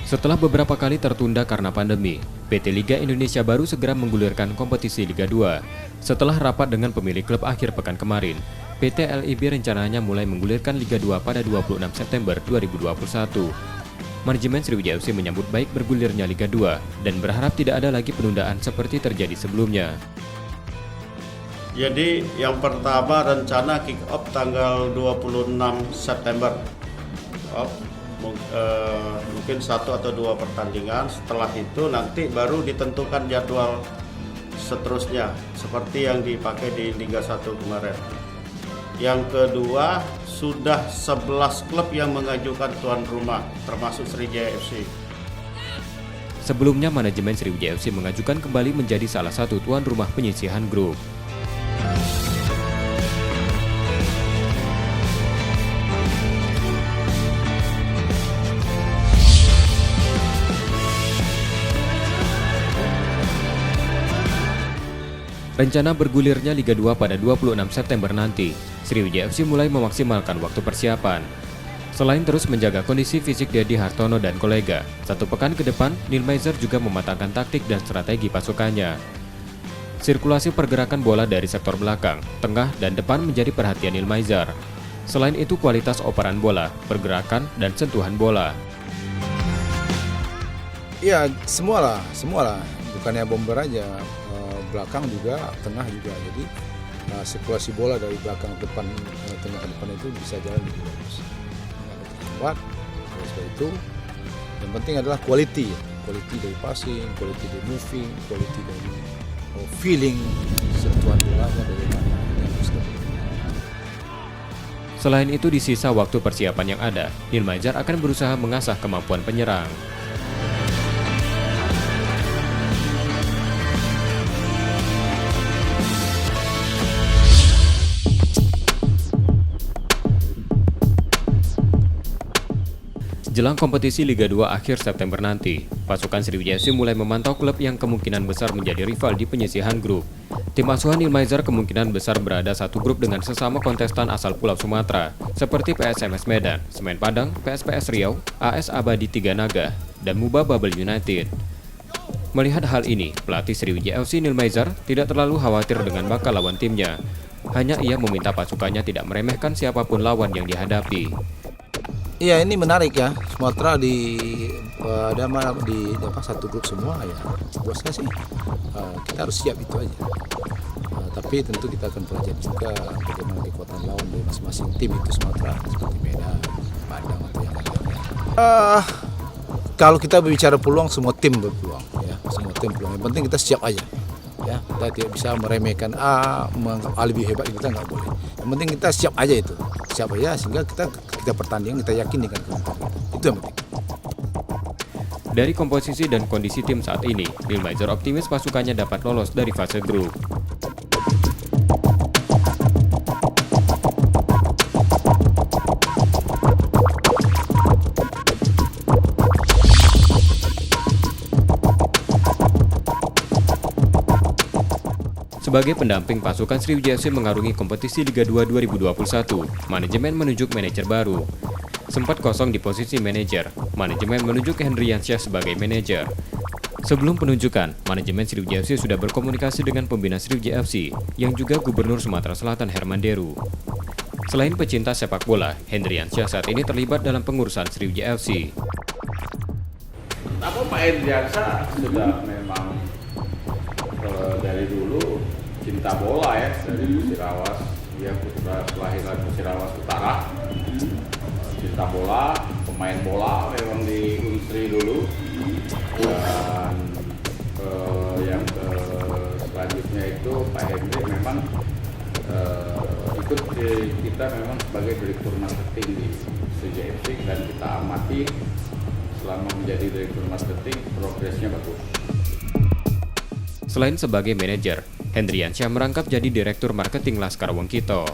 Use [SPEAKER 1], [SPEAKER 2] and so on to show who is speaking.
[SPEAKER 1] Setelah beberapa kali tertunda karena pandemi, PT Liga Indonesia baru segera menggulirkan kompetisi Liga 2. Setelah rapat dengan pemilik klub akhir pekan kemarin, PT LIB rencananya mulai menggulirkan Liga 2 pada 26 September 2021. Manajemen Sriwijaya FC menyambut baik bergulirnya Liga 2 dan berharap tidak ada lagi penundaan seperti terjadi sebelumnya.
[SPEAKER 2] Jadi yang pertama rencana kick off tanggal 26 September. Mungkin 1 atau 2 pertandingan. Setelah itu nanti baru ditentukan jadwal seterusnya seperti yang dipakai di Liga 1 kemarin. Yang kedua, sudah 11 klub yang mengajukan tuan rumah termasuk Sriwijaya FC.
[SPEAKER 1] Sebelumnya manajemen Sriwijaya FC mengajukan kembali menjadi salah satu tuan rumah penyisihan grup. Rencana bergulirnya Liga 2 pada 26 September nanti, Sriwijaya FC mulai memaksimalkan waktu persiapan. Selain terus menjaga kondisi fisik Dedi Hartono dan kolega, 1 pekan ke depan, Neil Maizer juga mematangkan taktik dan strategi pasukannya. Sirkulasi pergerakan bola dari sektor belakang, tengah, dan depan menjadi perhatian Neil Maizer. Selain itu kualitas operan bola, pergerakan, dan sentuhan bola.
[SPEAKER 3] Iya, semualah. Bukannya bomber aja. Belakang juga, tengah juga. Jadi sirkulasi bola dari belakang ke depan, tengah ke depan itu bisa jalan lebih bagus. Terlambat, seperti itu. Yang penting adalah quality dari passing, quality dari moving, quality dari feeling, sentuhan bolanya bagaimana.
[SPEAKER 1] Selain itu di sisa waktu persiapan yang ada, Neil Maizer akan berusaha mengasah kemampuan penyerang. Jelang kompetisi Liga 2 akhir September nanti, pasukan Sriwijaya FC mulai memantau klub yang kemungkinan besar menjadi rival di penyisihan grup. Tim asuhan Neil Maizer kemungkinan besar berada satu grup dengan sesama kontestan asal Pulau Sumatera, seperti PSMS Medan, Semen Padang, PSPS Riau, AS Abadi Tiga Naga, dan Muba Bubble United. Melihat hal ini, pelatih Sriwijaya FC Neil Maizer tidak terlalu khawatir dengan bakal lawan timnya. Hanya ia meminta pasukannya tidak meremehkan siapapun lawan yang dihadapi.
[SPEAKER 3] Iya, ini menarik ya. Sumatera di satu grup semua ya. Buat saya sih kita harus siap itu aja. Tapi tentu kita akan pelajari juga bagaimana kekuatan lawan dari masing-masing tim itu Sumatera seperti Medan, Padang atau yang lainnya. Kalau kita berbicara peluang, semua tim berpeluang ya. Semua tim peluang. Yang penting kita siap aja. Ya, kita tidak bisa meremehkan menganggap lebih hebat, kita nggak boleh. Yang penting kita siap aja itu. Siap aja sehingga kita pertandingan kita yakin dengan kemampuan itu yang penting.
[SPEAKER 1] Dari komposisi dan kondisi tim saat ini, Neil Maizer optimis pasukannya dapat lolos dari fase grup. Sebagai pendamping pasukan Sriwijaya FC mengarungi kompetisi Liga 2 2021, manajemen menunjuk manajer baru. Sempat kosong di posisi manajer, manajemen menunjuk Hendriansyah sebagai manajer. Sebelum penunjukan, manajemen Sriwijaya FC sudah berkomunikasi dengan pembina Sriwijaya FC, yang juga Gubernur Sumatera Selatan Herman Deru. Selain pecinta sepak bola, Hendriansyah saat ini terlibat dalam pengurusan Sriwijaya FC.
[SPEAKER 4] Namun Pak Hendriansyah sudah memang dari dulu cinta bola ya, dari Musirawas, dia putra kelahiran Musirawas Utara, cinta bola, pemain bola memang di Unsri dulu, dan yang selanjutnya itu Pak Hendri memang ikut kita memang sebagai direktur marketing di Sriwijaya FC, dan kita amati selama menjadi direktur marketing progresnya bagus.
[SPEAKER 1] Selain sebagai manajer, Hendriansyah merangkap jadi direktur marketing Laskar Wongkito.